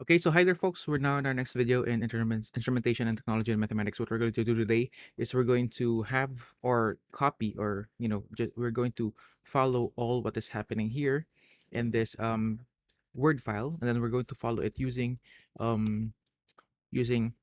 Okay, so hi there, folks. We're now in our next video in instrumentation and technology and mathematics. What we're going to do today is we're going to have or copy or we're going to follow all what is happening here in this Word file, and then we're going to follow it um, using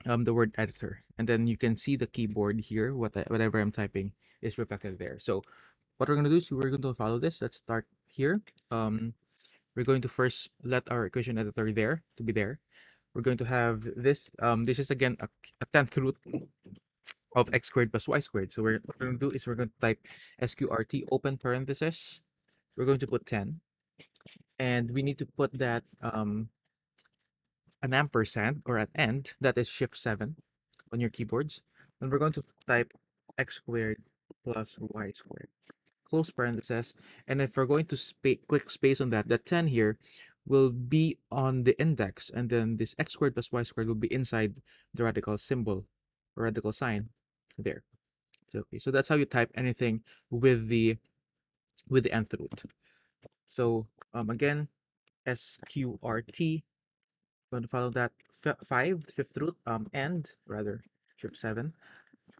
the word editor, and then you can see the keyboard here. Whatever I'm typing is reflected there. So what we're going to do is we're going to follow this. Let's start here. We're going to first let our equation editor to be there. We're going to have this. This is again a 10th root of x squared plus y squared. So what we're going to do is we're going to type sqrt open parenthesis. We're going to put 10, and we need to put that an ampersand or an end. That is shift 7 on your keyboards. And we're going to type x squared plus y squared. Close parenthesis. And if we're going to click space on that, the 10 here will be on the index, and then this x squared plus y squared will be inside the radical symbol or radical sign there. So, okay, so that's how you type anything with the nth root. So again, sqrt, going to follow that 5, fifth root, and rather shift 7,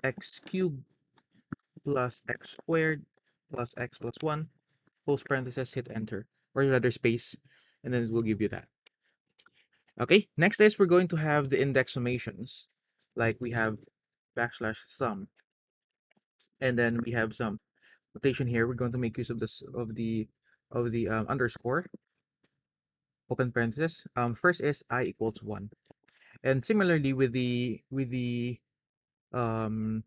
x cubed plus x squared plus x plus 1, close parenthesis, hit enter, or rather space, and then it will give you that. Okay, next is we're going to have the index summations, like we have backslash sum, and then we have some notation here. We're going to make use of this of the underscore, open parenthesis. First is I equals 1, and similarly with um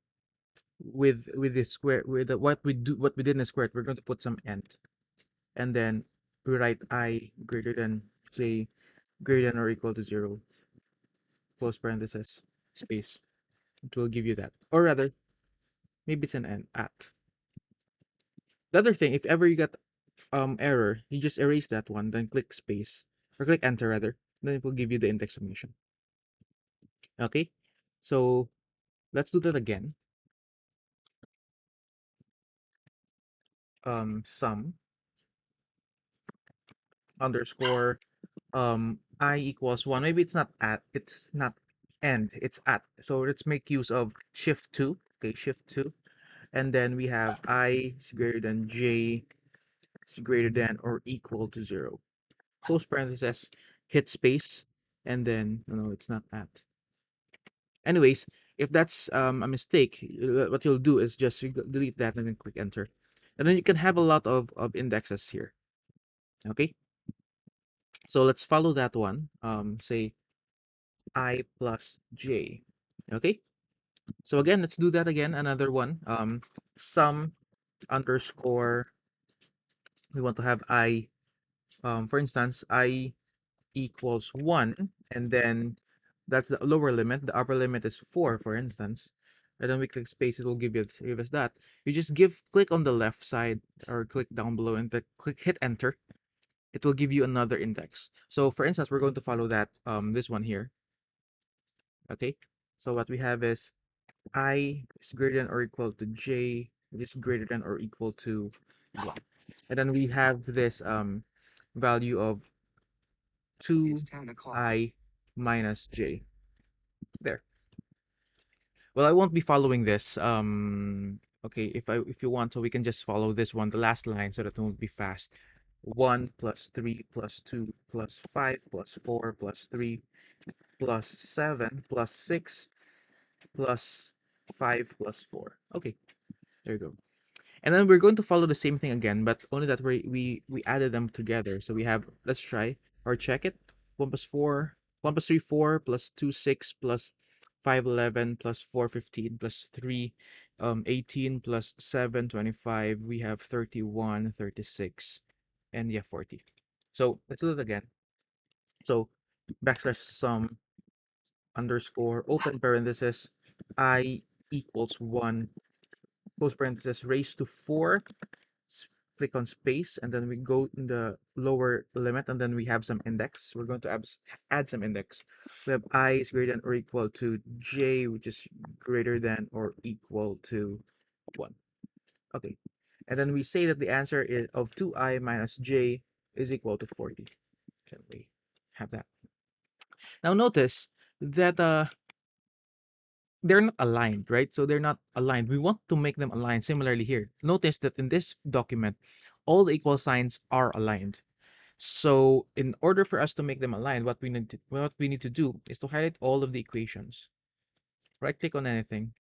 the square, with what we did in the square, we're going to put some end, and then we write I greater than, say, greater than or equal to 0, close parenthesis, space. It will give you that. Or rather, maybe it's an and at. The other thing, if ever you get error, you just erase that one, then click space, or click enter rather, then it will give you the index summation. Okay, so let's do that again. Sum underscore I equals 1. Maybe it's not end, it's at. So let's make use of shift 2. Okay, shift 2, and then we have I is greater than j is greater than or equal to 0. Close parenthesis, hit space, and then no, it's not at. Anyways, if that's a mistake, what you'll do is just delete that and then click enter. And then you can have a lot of indexes here. Okay, so let's follow that one. Say I plus j. Okay, so again, let's do that again. Another one. Sum underscore. We want to have I. For instance, I equals 1, and then that's the lower limit. The upper limit is 4, for instance. And then we click space, it will give us that. You just click on the left side or click down below and then hit enter. It will give you another index. So for instance, we're going to follow that this one here. Okay. So what we have is I is greater than or equal to j, which is greater than or equal to 1. And then we have this value of 2I minus j. There. Well, I won't be following this. Okay, if you want, so we can just follow this one, the last line, so that it won't be fast. 1 plus 3 plus 2 plus 5 plus 4 plus 3 plus 7 plus 6 plus 5 plus 4. Okay, there you go. And then we're going to follow the same thing again, but only that we added them together. So we have, let's try or check it. 1 plus 4, 1 plus 3, 4 plus 2, 6 plus 5, 11 plus 4, 15 plus 3, 18 plus 7, 25. We have 31, 36, and yeah, 40. So let's do it again. So backslash sum underscore open parenthesis I equals 1, close parenthesis, raised to 4, click on space, and then we go in the lower limit, and then we have some index. We're going to add some index. We have I is greater than or equal to j, which is greater than or equal to 1. Okay, and then we say that the answer is of 2I minus j is equal to 40. Can we? have that. Now notice that they're not aligned, right? So they're not aligned. We want to make them aligned similarly here. Notice that in this document, all the equal signs are aligned. So in order for us to make them aligned, what we need to do is to highlight all of the equations. Right click on anything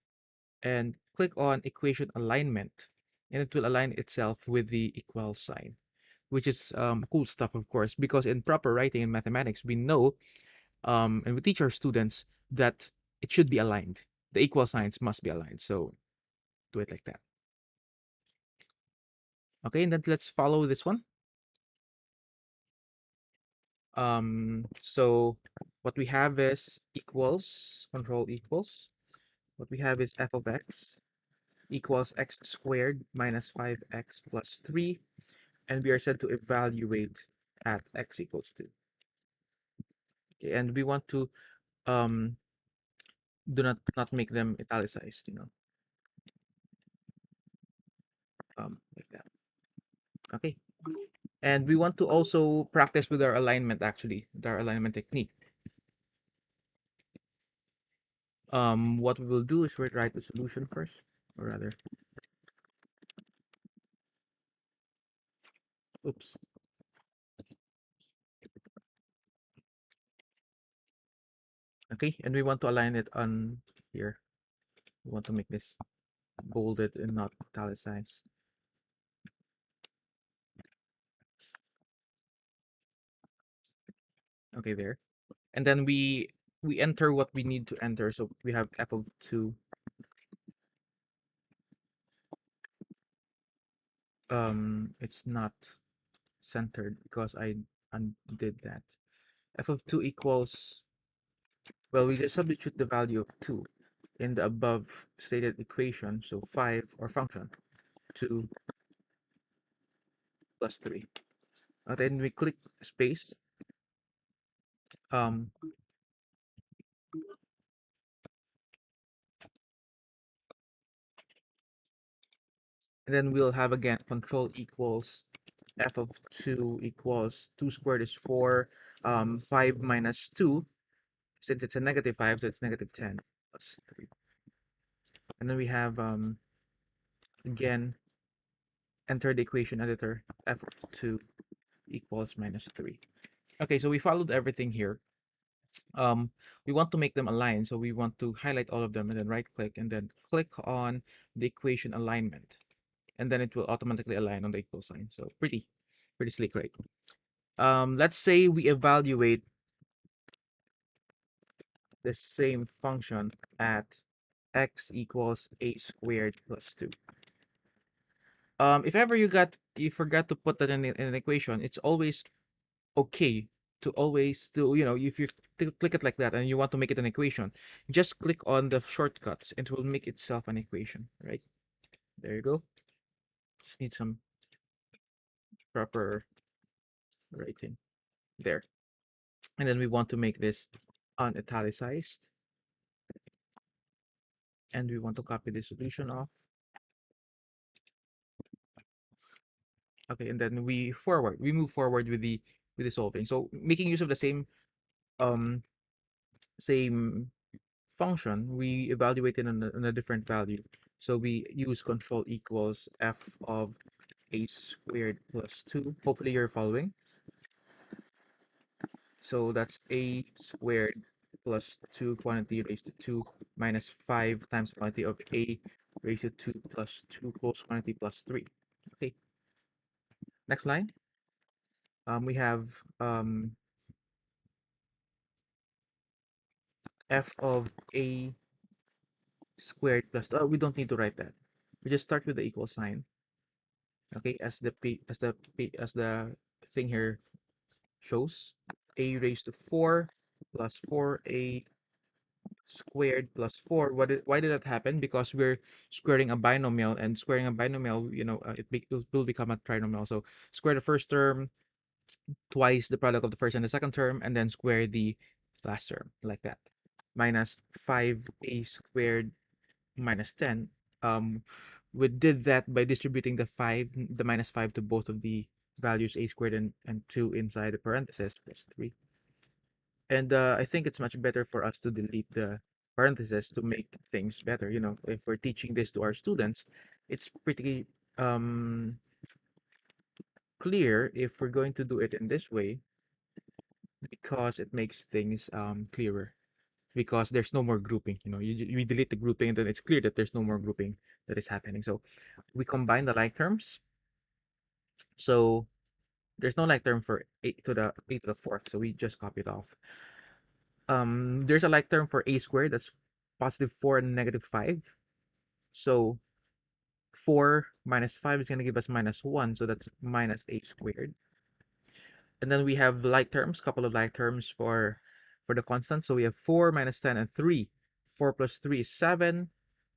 and click on equation alignment, and it will align itself with the equal sign, which is cool stuff, of course, because in proper writing in mathematics, we know and we teach our students that it should be aligned. The equal signs must be aligned. So do it like that. Okay, and then let's follow this one. So what we have is equals, control equals. What we have is f of x equals x squared minus 5x plus 3, and we are set to evaluate at x equals 2. Okay, and we want to um do not make them italicized, like that. Okay, and we want to also practice with our alignment, actually, with our alignment technique. What we will do is we write the solution first, or rather, oops. Okay, and we want to align it on here. We want to make this bolded and not italicized. Okay, there. And then we enter what we need to enter. So we have f of 2. It's not centered because I undid that. F of 2 equals, well, we just substitute the value of 2 in the above stated equation. So 5, or function, 2 plus 3. Then we click space. Um, and then we'll have again control equals f of 2 equals 2 squared is 4, 5 minus 2, since it's a negative 5, so it's negative 10 plus 3. And then we have again, enter the equation editor, f of 2 equals minus 3. Okay, so we followed everything here. Um, we want to make them align, so we want to highlight all of them and then right click and then click on the equation alignment, and then it will automatically align on the equal sign. So pretty slick, right? Let's say we evaluate the same function at x equals a squared plus 2. If ever you forgot to put that in an equation, it's always okay to always do, if you click it like that and you want to make it an equation, just click on the shortcuts and it will make itself an equation, right? There you go. Just need some proper writing there. And then we want to make this unitalicized, and we want to copy the solution off. Okay, and then we move forward with the solving. So making use of the same function, we evaluate it on a different value. So we use control equals f of a squared plus 2. Hopefully you're following. So that's a squared plus 2 quantity raised to 2 minus 5 times quantity of a raised to 2 plus 2 close quantity plus 3. Okay, next line. We have f of a squared plus, oh, we don't need to write that. We just start with the equal sign. Okay, as the thing here shows, a raised to 4 plus 4a squared plus 4. Why did that happen? Because we're squaring a binomial, and squaring a binomial, it will become a trinomial. So square the first term twice the product of the first and the second term, and then square the last term, like that. Minus 5a squared minus 10. Um, we did that by distributing the minus 5 to both of the values a squared and 2 inside the parentheses plus 3. And I think it's much better for us to delete the parentheses to make things better. You know, if we're teaching this to our students, it's pretty um, clear if we're going to do it in this way because it makes things clearer. Because there's no more grouping. You know, you delete the grouping, and then it's clear that there's no more grouping that is happening. So we combine the like terms. So there's no like term for 8 to the 4th, so we just copy it off. There's a like term for a squared, that's +4 and -5. So 4 minus 5 is going to give us -1, so that's minus a squared. And then we have like terms, couple of like terms for the constant. So we have 4 minus 10 and 3. 4 plus 3 is 7.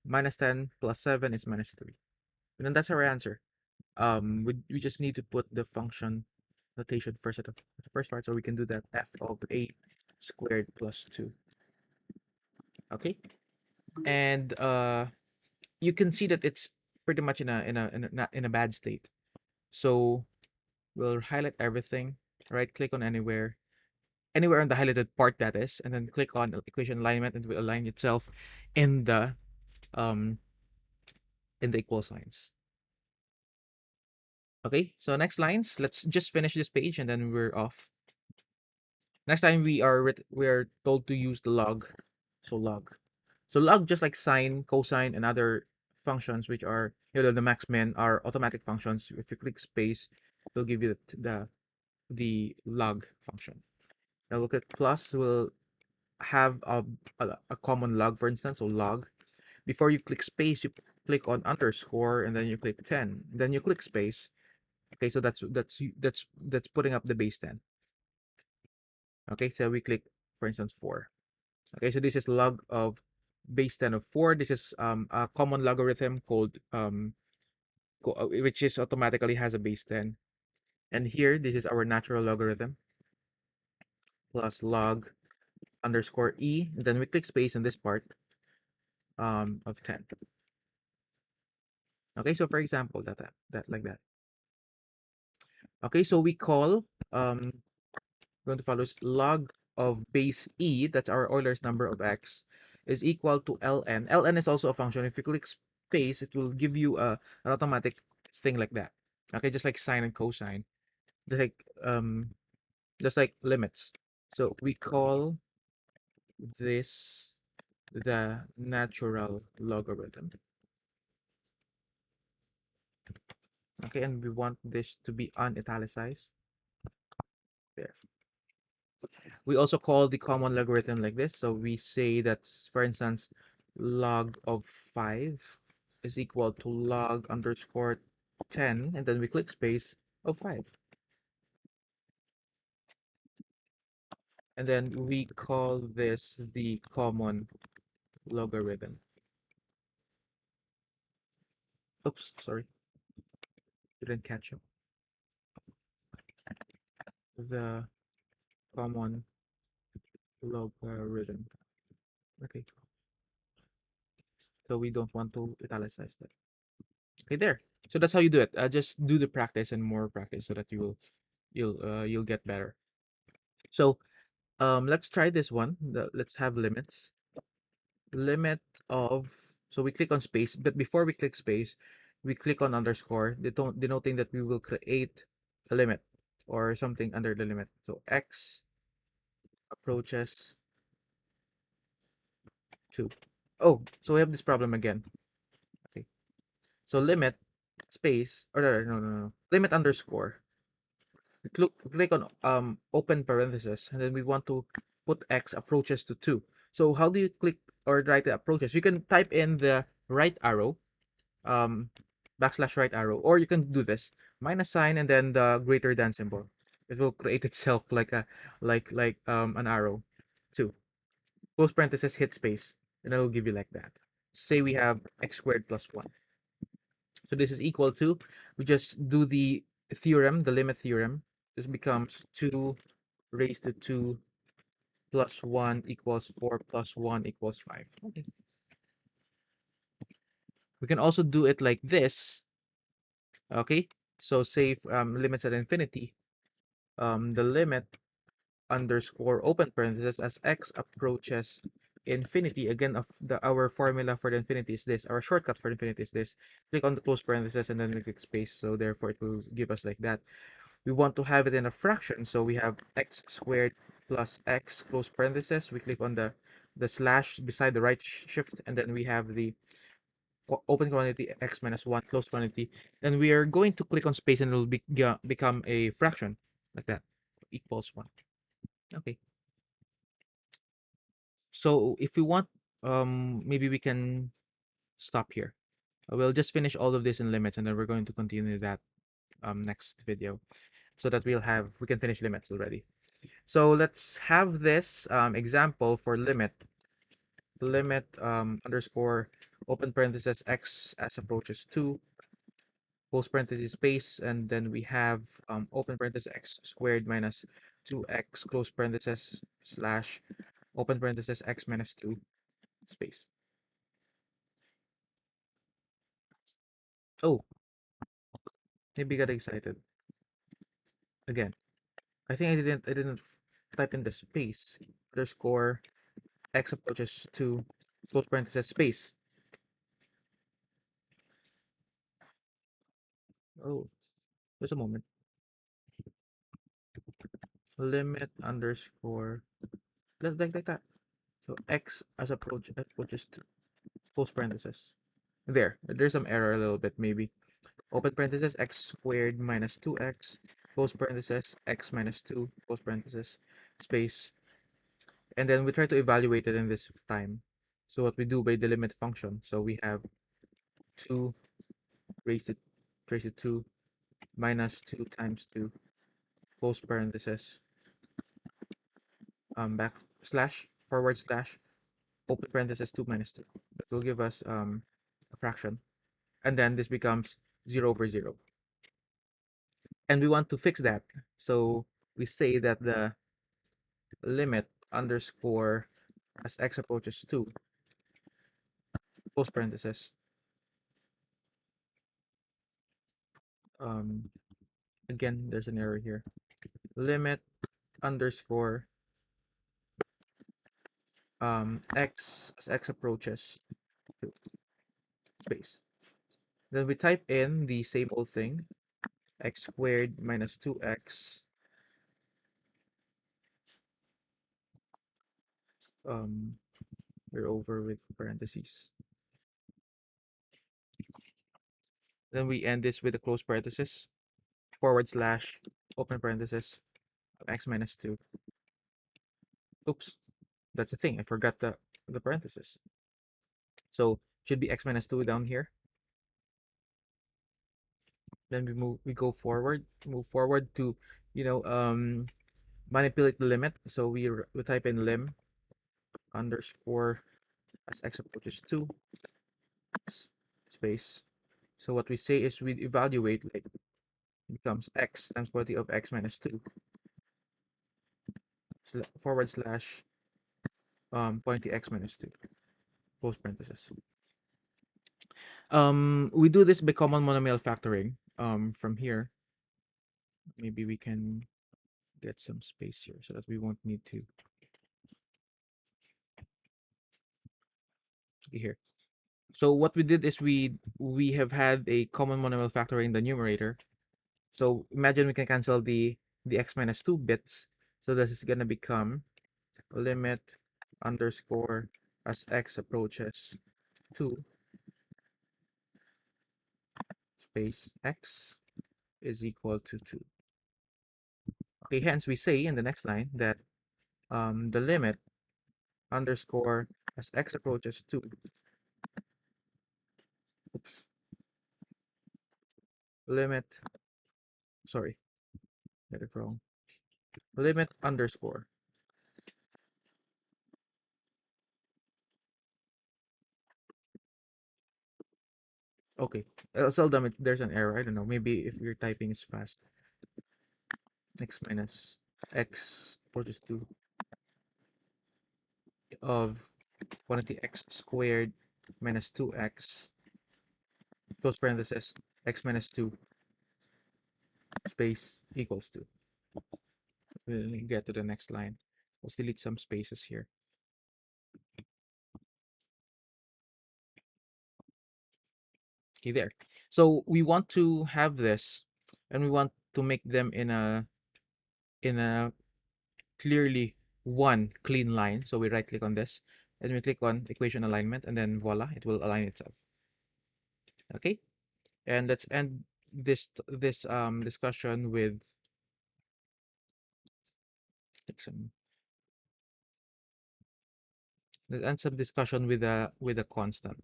Minus 10 plus 7 is -3. And then that's our answer. We just need to put the function notation first at the first part, so we can do that f of a squared plus 2. Okay, and you can see that it's pretty much in a bad state. So we'll highlight everything, right click on anywhere on the highlighted part, that is, and then click on equation alignment, and it will align itself in the um equal signs. Okay, so next lines, let's just finish this page and then we're off. Next time we are told to use the log. So log. So log, just like sine, cosine, and other functions which are, the max min, are automatic functions. If you click space, it'll give you the log function. Now look at plus, will have a common log, for instance. So log. Before you click space, you click on underscore, and then you click 10. Then you click space. Okay, so that's putting up the base 10. Okay, so we click, for instance, 4. Okay, so this is log of base 10 of 4. This is a common logarithm called which is automatically has a base 10. And here, this is our natural logarithm plus log underscore e. And then we click space in this part of 10. Okay, so for example, that like that. Okay, so we call going to follow is log of base e, that's our Euler's number of x, is equal to ln. Ln is also a function. If you click space, it will give you an automatic thing like that. Okay, just like sine and cosine, just like um, just like limits. So we call this the natural logarithm. Okay, and we want this to be unitalicized. There. We also call the common logarithm like this. So we say that, for instance, log of 5 is equal to log underscore 10, and then we click space of 5. And then we call this the common logarithm. Oops, sorry, didn't catch up. The common logarithm. Okay, so we don't want to italicize that. Okay, there. So that's how you do it. Just do the practice and more practice so that you'll get better. So let's try this one. Let's have limits. Limit of, so we click on space, but before we click space, we click on underscore, denoting that we will create a limit or something under the limit. So x approaches 2. Oh, so we have this problem again. Okay. So limit space, or no. Limit underscore. Click on open parenthesis, and then we want to put x approaches to 2. So how do you click or write the approaches? You can type in the right arrow, um backslash right arrow, or you can do this minus sign and then the greater than symbol. It will create itself like a an arrow. 2 close parenthesis, hit space, and it will give you like that. Say we have x squared plus 1. So this is equal to, we just do the theorem, the limit theorem. This becomes 2 raised to 2 plus 1 equals 4 plus 1 equals 5. Okay. We can also do it like this. Okay, so say limits at infinity, the limit underscore open parenthesis as x approaches infinity. Again, our formula for the infinity is this. Our shortcut for infinity is this. Click on the close parenthesis and then we click space. So therefore, it will give us like that. We want to have it in a fraction, so we have x squared plus x close parenthesis. We click on the slash beside the right shift, and then we have the open quantity x minus 1 close quantity. Then we are going to click on space and it will become a fraction like that, equals 1. Okay. So if we want, maybe we can stop here. We'll just finish all of this in limits, and then we're going to continue that next video, so that we can finish limits already. So let's have this example for limit underscore open parenthesis x as approaches 2 close parenthesis space, and then we have open parenthesis x squared minus 2x close parenthesis slash open parenthesis x minus 2 space. Oh, maybe got excited again. I think I didn't type in the space underscore x approaches 2 close parenthesis space. Oh, there's a moment. Limit underscore like that. So x as approaches to close parenthesis. There's some error a little bit maybe. Open parenthesis x squared minus 2x close parenthesis x minus 2 close parenthesis space, and then we try to evaluate it in this time. So what we do by the limit function. So we have 2 raised to 2 minus 2 times 2 close parenthesis back slash forward slash open parenthesis 2 minus 2. That will give us a fraction, and then this becomes 0 over 0. And we want to fix that. So we say that the limit underscore as x approaches 2 close parenthesis um, again there's an error here, limit underscore x as x approaches 2 space. Then we type in the same old thing, x squared minus 2x we're over with parentheses. Then we end this with a close parenthesis, forward slash, open parenthesis, x minus 2. Oops, that's the thing. I forgot the parenthesis. So should be x minus 2 down here. Then we go forward, move forward to, manipulate the limit. So we type in lim underscore as x approaches 2 space. So what we say is we evaluate, like, becomes x times quantity of x minus 2 forward slash quantity x minus 2 close parenthesis. We do this by common monomial factoring. From here, maybe we can get some space here so that we won't need to. Okay, here. So what we did is we have had a common monomial factor in the numerator. So imagine we can cancel the x minus 2 bits. So this is gonna become limit underscore as x approaches 2 space x is equal to 2. Okay, hence we say in the next line that the limit underscore as x approaches 2, oops, limit, sorry, get it wrong, limit underscore, okay, seldom there's an error, I don't know, maybe if your typing is fast, x minus x approaches 2 of quantity x squared minus 2x close parenthesis x minus 2 space equals 2. We'll get to the next line. Let's delete some spaces here. Okay, there. So we want to have this, and we want to make them in a clearly one clean line. So we right click on this, and we click on equation alignment, and then voila, it will align itself. Okay, and let's end this discussion with like some let's end some discussion with a constant.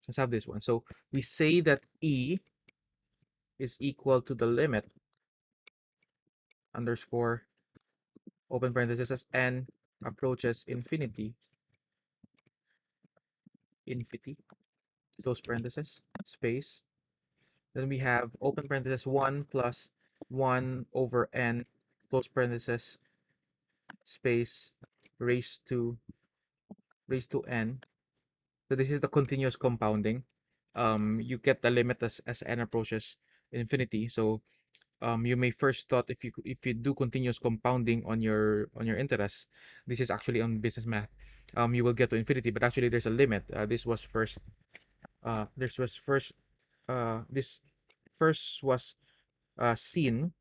Let's have this one. So we say that e is equal to the limit underscore open parenthesis as n approaches infinity, infinity, close parenthesis, space. Then we have open parenthesis 1 plus 1 over n, close parenthesis, space, raised to n. So this is the continuous compounding. You get the limit as n approaches infinity. So you may first thought if you do continuous compounding on your interest, this is actually on business math. You will get to infinity, but actually there's a limit. This first was seen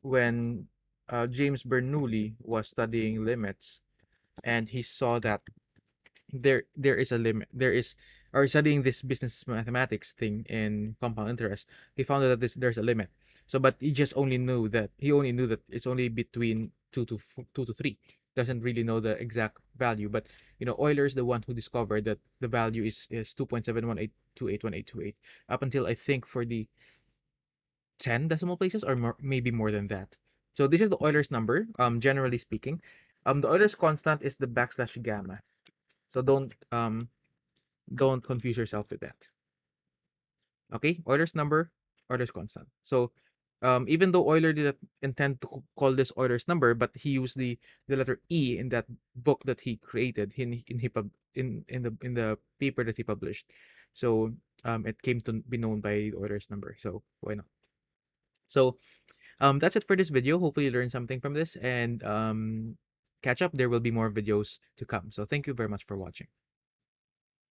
when James Bernoulli was studying limits, and he saw that there is a limit. There is, or studying this business mathematics thing in compound interest, he found out that there's a limit. So, but he only knew that it's only between 2 to 3. Doesn't really know the exact value, but Euler's the one who discovered that the value is 2.718281828 up until I think for the 10 decimal places or more, maybe more than that. So this is the Euler's number, generally speaking. The Euler's constant is the backslash gamma. So don't confuse yourself with that. Okay, Euler's number, Euler's constant. So even though Euler didn't intend to call this Euler's number, but he used the letter E in that book that he created in the paper that he published. So it came to be known by Euler's number. So why not? So that's it for this video. Hopefully you learned something from this, and catch up. There will be more videos to come. So thank you very much for watching.